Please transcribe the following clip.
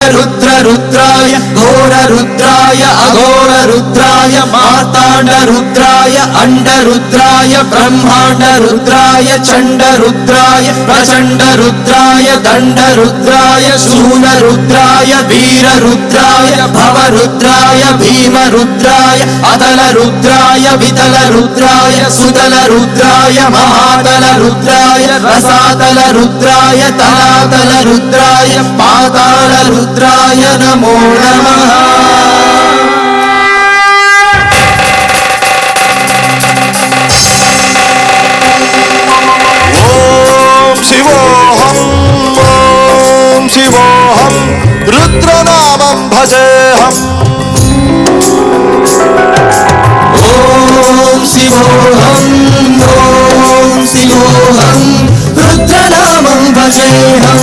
रुद्र रुद्राय घोर रुद्राय अघोर रुद्राय मार्तांड रुद्राय अंड रुद्राय ब्रह्मांड रुद्राय चंड रुद्राय प्रचंड रुद्राय दंड रुद्राय शूल रुद्राय वीर रुद्राय भव रुद्राय भीम रुद्राय अतल रुद्राय वितल रुद्राय सुतल रुद्राय महातल रुद्राय रसातल रुद्राय तलातल रुद्राय पाताल रुद्राय नमो नमः। ओम शिवोहम रुद्रनामं भजेहम। ओम शिवोहम रुद्रनामं भजेहम।